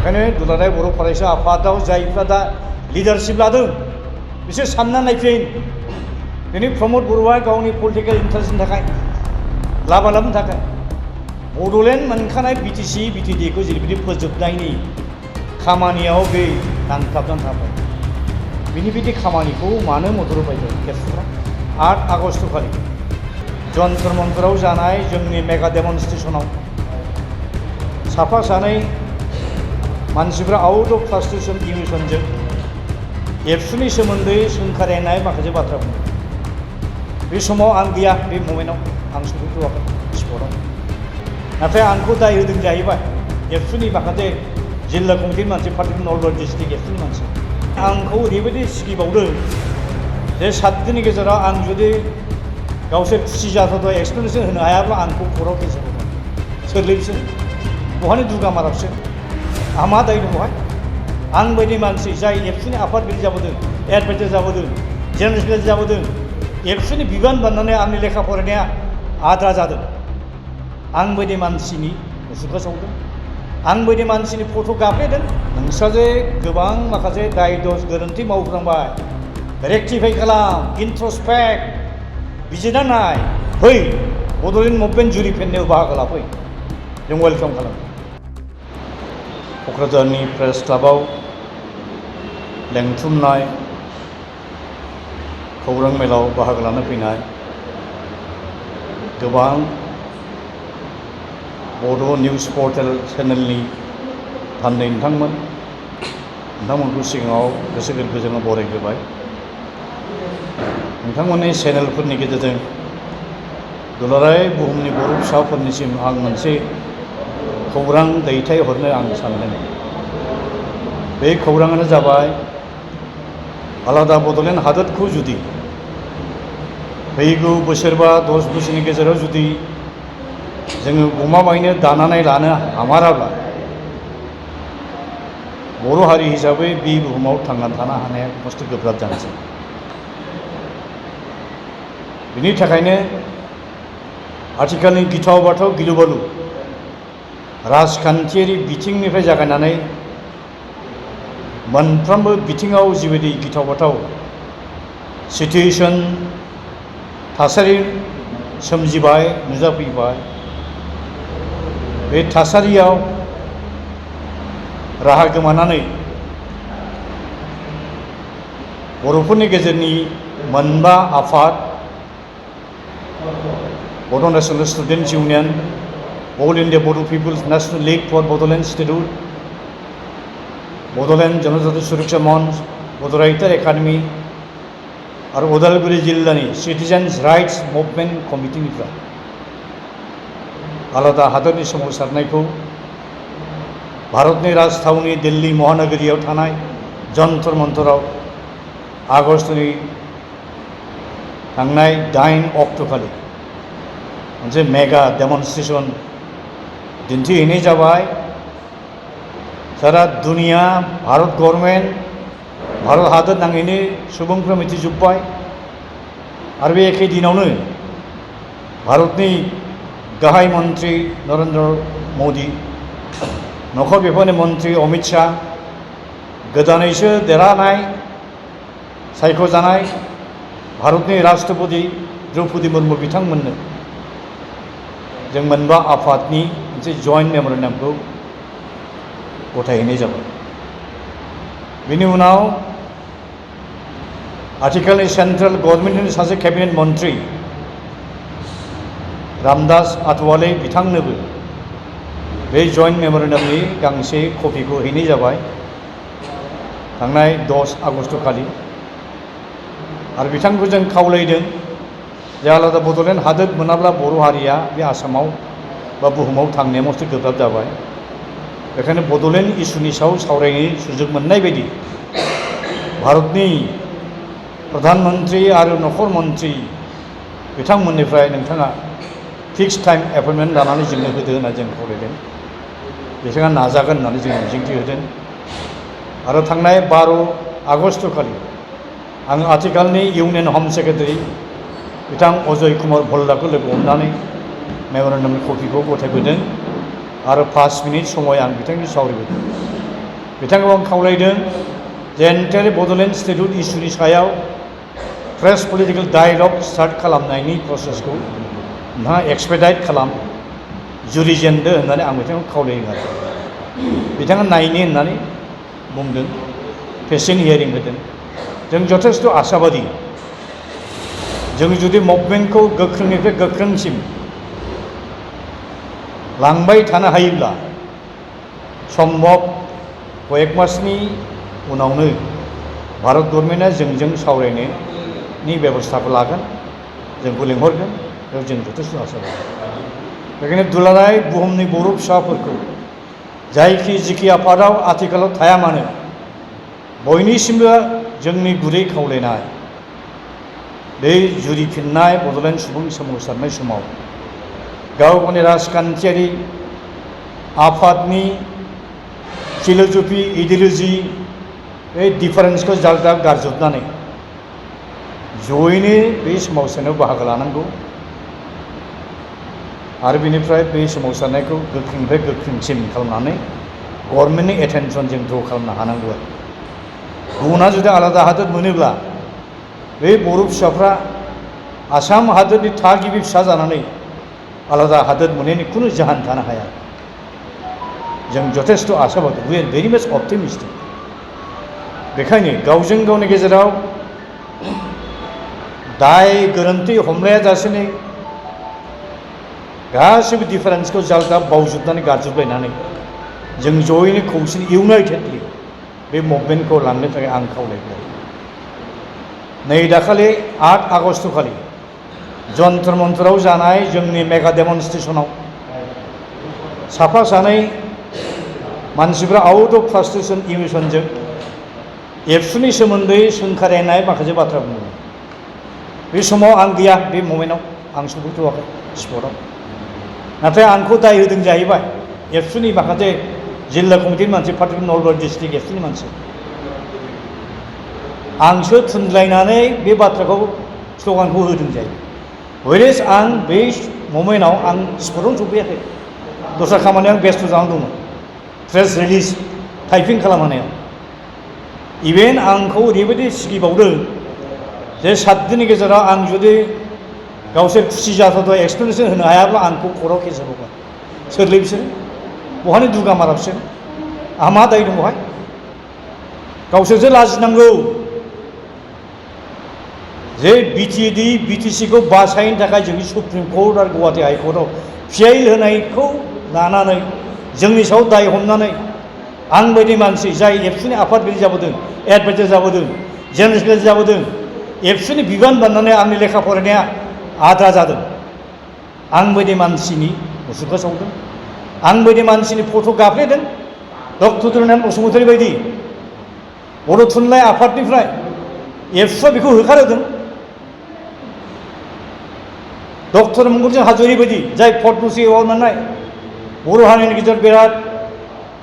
बेखायनो दुलाराय बर' फरायसा आफादाव जायफ्रा दा लिडारशिप लादों बिसोर सानना नायफिन दिनै प्रमद बर'आ गावनि पलिटिकेल इन्टारेस्टनि थाखाय लाबालाबनि थाखाय बड'लेण्ड मोनखानाय बिटिसि बिटिडिखौ जेरैबायदि फोजोबनायनि खामानियाव बे नांथाबनानै थाबाय बिनिबायदि खामानिखौ मानो मदद होबाय केसफ्रा 8 आगस्ट खालि जन्तर मन्तराव जानाय जोंनि मेगा डेमनस्ट्रेसनाव साफा सानै मानसिफ्रा आउट अफ फ्रास्ट्रेसन इमोसनजों एबसुनि सोमोन्दै सोंखारिनाय माखासे बाथ्रा बुङो बे समाव आं गैया बे ममेन्टआव आं सफैथ'वाखै स्पटआव नाथाय आंखौ दाय होदों जाहैबाय एबसुनि माखासे जिल्ला कमिटिनि मानसि पार्टिकुलार नलबारि डिस्ट्रिक्ट एबसुनि मानसि आंखौ ओरैबायदि सिगिबावदों जे 7 दिननि गेजेराव आं जुदि गावसोर खुसि जाथावथाव एक्सप्लेनेसन होनो हायाब्ला आंखौ खर'आव केस होगोन सोरलै बिसोर बहानि दुगा मारा बिसोर आंहा मा दाय दं बहाय आं बायदि मानसि जाय एबसुनि आफादगिरि जाबोदों एडभाइजार जाबोदों जेनेरेल सेक्रेटारि जाबोदों एबसुनि बिबान बाननानै आंनि लेखा फरायनाया आद्रा जादों आं बायदि मानसिनि मुसुखा सावदों आं बायदि मानसिनि फट' गाफ्लेदों नोंस्रा जे गोबां माखासे दाय दस गोरोन्थि मावफ्लांबाय रेक्टिफाइ खालाम इन्ट्रस्पेक्ट बिजिरना नाय फै बड'लेण्ड मुभमेन्ट जुरिफिननायाव बाहागो लाफै जों वेलकाम खालामो क'क्राझारनि प्रेस क्लाबाव लेंथुमनाय खौरां मेलाव बाहागो लानो फैनाय गोबां बड' निउज पर्टेल चेनेलनि थान्दै नोंथांमोनखौ सिगाङाव गोसो गोरबोजों बरायग्रोबाय नोंथांमोननि चेनेलफोरनि गेजेरजों दुलाराय बुहुमनि बर' फिसाफोरनिसिम आं मोनसे खौरां दैथायहरनो आं सानदों बे खौराङानो जाबाय आलादा बड'लेण्ड हादोरखौ जुदि फैगौ बोसोरबा 10 बोसोरनि गेजेराव जुदि जोङो गमामायैनो दानानै लानो हामाराब्ला बर' हारि हिसाबै बे बुहुमाव थांनानै थानो हानाया मस्थ' गोब्राब जानोसै बिनि थाखायनो आथिखालनि गिथाव बाथाव गिलु बालु राजखान्थियारि बिथिंनिफ्राय जागायनानै मोनफ्रोमबो बिथिङाव जिबायदि गिथाव बाथाव सिटुएसन थासारि सोमजिबाय नुजाफैबाय बे थासारियाव राहा गोमानानै बर'फोरनि गेजेरनि मोनबा आफाद Bodo' national students union all India Bodo' people's national league for Bodoland statehood Bodoland जनजाति सुरक्षा मंच बड' राइटार एकाडेमि आरो उदालगुरि जिल्लानि सिटिजेन्स राइट्स मुभमेन्ट कमिटिनिफ्राय आलादा हादरनि सोमावसारनायखौ भारतनि राजथावनि दिल्ली महानगरीयाव थानाय जन्तर मन्तराव आगष्टनि थांनाय 8 अक्ट'खालि मोनसे मेगा डेमनस्ट्रेसन दिन्थिहैनाय जाबाय सारा दुनिया भारत गभर्नमेन्ट भारत हादर नाङैनो सुबुंफ्रा मिथिजोब्बाय आरो बे एखे दिनावनो भारतनि गाहाय मन्त्रि नरेन्द्र मदि नखर बिफाननि मन्त्रि अमित शाह गोदानैसो देरहानाय सायख'जानाय भारतनि राष्ट्रपति द्रौपदी मुर्मु बिथांमोननो जों मोनबा आफादनि मोनसे जइन्ट मेम'रेन्डामखौ गथायहैनाय जाबाय बेनि उनाव आथिखालनि सेन्ट्रेल गभर्नमेन्टनि सासे केबिनेट मन्त्रि रामदास आठवाले बिथांनोबो बे जइन्ट मेम'रेन्डामनि गांसे कपिखौ हैनाय जाबाय थांनाय 10 आगस्ट खालि आरो बिथांखौ जों खावलायदों जे आलादा बड'लेण्ड हादोर मोनाब्ला बर' हारिया बे आसामाव बा बुहुमाव थांनाया मस्थ' गोब्राब जाबाय बेखायनो बड'लेण्ड इस्युनि सायाव सावरायनो सुजुग मोननाय बायदि भारतनि प्रधान मन्त्रि आरो नखर मन्त्रि बिथांमोननिफ्राय नोंथाङा फिक्स टाइम एपइन्टमेन्ट लानानै जोंनो होदो होनना जों खावलायदों बिथाङा नाजागोन होननानै जों मिजिंथि होदों आरो थांनाय 12 आगस्ट खालि आं आथिखालनि इउनियन हम सेक्रेटारि बिथां अजय कुमार भल्लाखौ लोगो हमनानै मेम'रेन्डामनि कपिखौ गथायबोदों आरो 5 मिनिट समय आं बिथांजों सावरायबोदों बिथांखौ आं खावलायदों जे एन्टायारलि बड'लेण्ड स्टेटहुड इस्युनि सायाव फ्रेश पलिटिकेल डायलग स्टार्ट खालामनायनि प्रसेसखौ नोंथाङा एक्सपेडाइट खालाम जुरिजेनदो होननानै आं बिथांखौ खावलायो आरो बिथाङा नायनो होननानै बुंदों पेसेन्ट हियारिं होदों जों जथेस्थ' आशाबादि जों जुदि मुभमेन्टखौ गोख्रोंनिफ्राय गोख्रोंसिम लांबाय थानो हायोब्ला सम्भब कयेक मासनि उनावनो भारत गभर्नमेन्टआ जोंजों सावरायनायनि बेबस्थाखौ लागोन जोंखौ लिंहरगोन बेयाव जों जथेस्थ' आशाबादि बेखायनो दुलाराय बुहुमनि बर' फिसाफोरखौ जायखि जिखि आफादाव आथिखालाव थाया मानो बयनिसिमबो जोंनि गुरै खावलायनाय बे जुरिफिननाय बड'लेण्ड सुबुं सोमावसारनाय समाव गाव गावनि राजखान्थियारि आफादनि फिल'सफि इडिय'ल'जि बे डिफारेन्सखौ जाल्दा गारजोबनानै जयैनो बे सोमावसारनायाव बाहागो लानांगौ आरो बेनिफ्राय बे सोमावसारनायखौ गोख्रोंनिफ्राय गोख्रोंसिन खालामनानै गभर्नमेन्टनि एटेनसन जों ड्र' खालामनो हानांगौ आरो गुबुना जुदि आलादा हादोर मोनोब्ला बे बर' फिसाफ्रा आसाम हादोरनि थागिबि फिसा जानानै आलादा हादोर मोननायनि खुनु जाहोन थानो हाया जों जथेस्थ' आशाबादि वी आर भेरि माच अप्टिमिस्टिक बेखायनो गावजों गावनि गेजेराव दाय गोरोन्थि हमलायाजासेनो गासैबो डिफारेन्सखौ जाल्दा बावजोबनानै गारजोबलायनानै जों जयैनो खौसेनि इउनाइटेडलि बे मुभमेन्टखौ लांनो थाखाय आं खावलायबाय नै दाखालि 8 आगस्ट खालि जन्तर मन्तराव जानाय जोंनि मेगा डेमनस्ट्रेसनाव साफा सानै मानसिफ्रा आउट अफ फ्रास्ट्रेसन इमोसनजों एबसुनि सोमोन्दै सोंखारिनाय माखासे बाथ्रा बुंदों बे समाव आं गैया बे ममेन्टआव आं सफैथ'वाखै स्पटआव नाथाय आंखौ दाय होदों जाहैबाय एबसुनि माखासे जिल्ला कमिटिनि मानसि पार्टिकुलार नलबारि डिस्ट्रिक्ट एबसुनि मानसि आंसो थुनलायनानै बे बाथ्राखौ स्ल'गानखौ होदों जायो वेरेज आं बे ममेन्टआव आं स्पटआवनो सफैयाखै दस्रा खामानियाव आं बेस्थ' जानानै दंमोन प्रेस रिलिज टाइपिं खालामनायाव इभेन आंखौ ओरैबायदि सिगिबावदों जे 7 दिननि गेजेराव आं जुदि गावसोर खुसि जाथावथाव एक्सप्लेनेसन होनो हायाब्ला आंखौ कर्टआव केस होबावगोन सोरलै बिसोर बहानि दुगा मारा बिसोर आंहा मा दाय दं बहाय गावसोरसो लाजिनांगौ जे बिटिसिखौ बासायनो थाखाय जोंनि सुप्रिम कर्ट आरो गुवाहाटि हाइकर्टआव पिआइएल होनायखौ लानानै जोंनि सायाव दाय हमनानै आं बायदि मानसि जाय एबसुनि आफादगिरि जाबोदों एडभाइजार जाबोदों जेनेरेल सेक्रेटारि जाबोदों एबसुनि बिबान बाननानै आंनि लेखा फरायनाया आद्रा जादों आं बायदि मानसिनि मुसुखा सावदों आं बायदि मानसिनि फट' गाफ्लेदों डक्टर दुर्नारायण बसुमतारी बायदि बर' थुनलाइ आफादनिफ्राय एबसुआ बेखौ होखारहोदों डक्टर मंगलजों हाज'रि बायदि जाय पद्मश्री एवार्ड मोननाय बर' हारिनि गेजेराव बिराद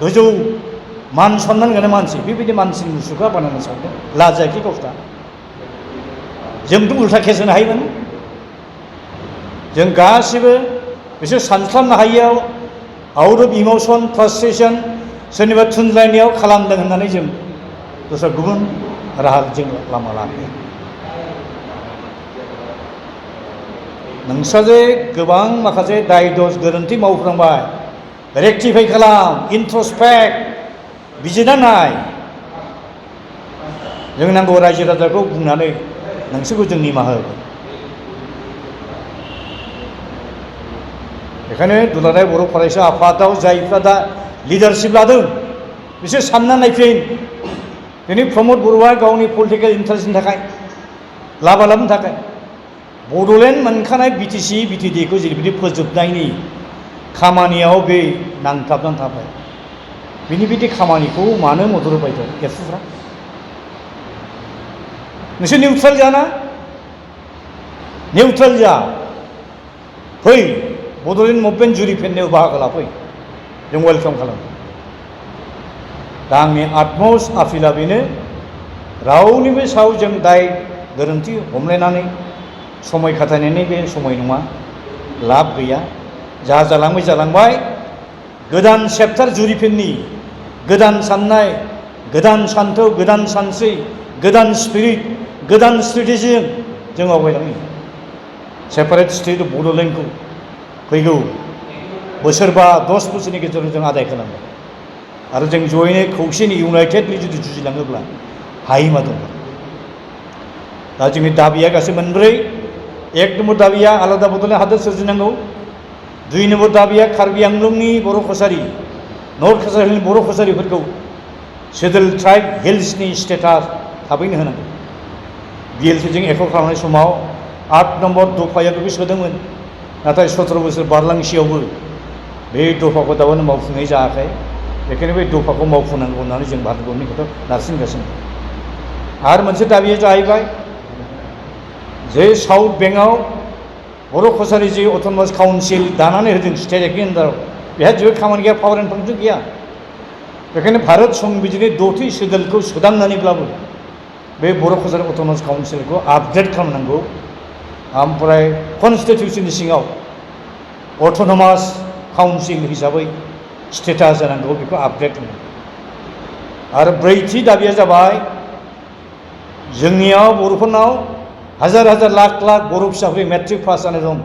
गोजौ मान सन्मान गोनां मानसि बेबायदि मानसिनि मुसुखा बानायनो सानदों लाजायाखै गावस्रा जोंथ' उल्था केस होनो हायोमोन जों गासिबो बिसोर सानस्लाबनो हायियाव आउट अफ इमोसन फ्रास्ट्रेसन सोरनिबा थुनलायनायाव खालामदों होननानै जों दस्रा गुबुन राहा जों लामा लानो नोंस्रा जे गोबां माखासे दाय दस गोरोन्थि मावफ्लांबाय रेक्टिफाइ खालाम इन्ट्रस्पेक्ट बिजिरना नाय जों नांगौ रायजो राजाखौ बुंनानै नोंसोरखौ जों निमाहा होगोन बेखायनो दुलाराय बर' फरायसा आफादाव जायफ्रा दा लिडारशिप लादों बिसोर सानना नायफिन दिनै प्रमद बर'आ गावनि पलिटिकेल इन्टारेस्टनि थाखाय लाबा लाबोनो थाखाय बड'लेण्ड मोनखानाय बिटिसि बिटिडिखौ जेरैबायदि फोजोबनायनि खामानियाव बे नांथाबनानै थाबाय बिनि बिदि खामानिखौ मानो मदद होबाय दं एबसुफ्रा नोंसोर निउट्रेल जाना निउट्रेल जा फै बड'लेण्ड मुभमेन्ट जुरिफिननायाव बाहागो लाफै जों वेलकाम खालामो दा आंनि आटमस्ट आपिला बेनो रावनिबो सायाव जों दाय गोरोन्थि हमलायनानै समय खाथायनायनि बे समय नङा लाब गैया जा जालांबाय गोदान चेप्टार जुरिफिननि गोदान साननाय गोदान सान्थौ गोदान सानस्रि गोदान स्पिरिट गोदान स्ट्रेटेजिजों जों आवगायलाङो सेपारेट स्टेट बड'लेण्डखौ फैगौ बोसोरबा 10 बोसोरनि गेजेराव जों आदाय खालामगोन आरो जों जयैनो खौसेनि इउनाइटेडलि जुदि जुजिलाङोब्ला हायोमा दं दा जोंनि दाबिया गासै मोनब्रै एक नम्बर दाबिया आलादा बड'लेण्ड हादोर सोरजिनांगौ 2 नम्बर दाबिया कार्बि आंलंनि बर' कसारि नर्थ कसारिनि बर' कसारिफोरखौ सेडुल ट्राइब हिल्सनि स्टेटास थाबैनो होनांगौ बिएलपि जों एख' खालामनाय समाव 8 नम्बर दफाया बेखौ सोदोंमोन नाथाय 17 बोसोर बारलांसेयावबो बे दफाखौ दाबोनो मावफुंनाय जायाखै बेखायनो बे दफाखौ मावफुंनांगौ होननानै जों भारत गभर्नमेन्टखौ नारसिनगासिनो आरो मोनसे दाबिया जाहैबाय जे साउथ बेंकआव बर' कसारि जे अट'नमास काउन्सिल दानानै होदों स्टेट एक्टनि आन्दाराव बेहा जेबो खामानि गैया पावार एन्ड फांसन गैया बेखायनो भारत संबिजितनि 6थि सेडुलखौ सोदांनानैब्लाबो बे बर' कसारि अट'नमास काउन्सिलखौ आपग्रेड खालामनांगौ ओमफ्राय कनस्टिटिउसननि सिङाव अट'नमास काउन्सिल हिसाबै स्टेटास जानांगौ बेखौ आपग्रेड होनांगौ आरो ब्रैथि दाबिया जाबाय जोंनियाव बर'फोरनाव हाजार हाजार लाख लाख बर' फिसाफोर मेट्रिक पास जानाय दं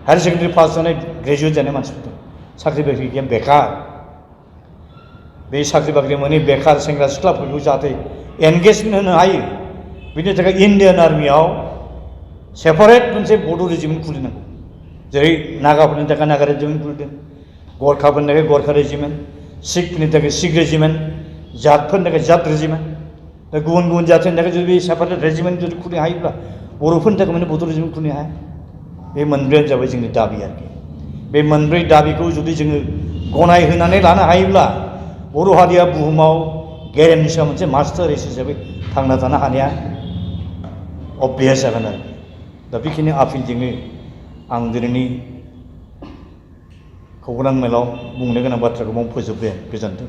हायार सेकेन्डारि पास जानाय ग्रेजुवेट जानाय मानसिफोर दं साख्रि बाख्रि गैया बेकार बे साख्रि बाख्रि मोनै बेकार सेंग्रा सिख्लाफोरखौ जाहाथे एनगेजमेन्ट होनो हायो बिनि थाखाय इन्डियान आर्मियाव सेपारेट मोनसे बड' रेजिमेन्ट खुलिनांगौ जेरै नागाफोरनि थाखाय नागा रेजिमेन्ट खुलिदों गरखाफोरनि थाखाय गरखा रेजिमेन्ट सिखफोरनि थाखाय सिख रेजिमेन्ट जाटफोरनि थाखाय जाट रेजिमेन्ट दा गुबुन गुबुन जाथिनि थाखाय जुदि सेपारेट रेजिमेन्ट जुदि खुलिनो हायोब्ला बर'फोरनि थाखाय माने बड' रेजिमेन्ट खुलिनो हाया बे मोनब्रैयानो जाबाय जोंनि दाबि आरोखि बे मोनब्रै दाबिखौ जुदि जोङो गनाय होनानै लानो हायोब्ला बर' हारिया बुहुमाव गेरेमसा मोनसे मास्टार रेस हिसाबै थांना थानो हानाया अभ्यास जागोन आरो दा बेखिनि आपिलजोंनो आं दिनैनि खौरां मेलाव बुंनो गोनां बाथ्राखौ फोजोबबाय गोजोन्थों।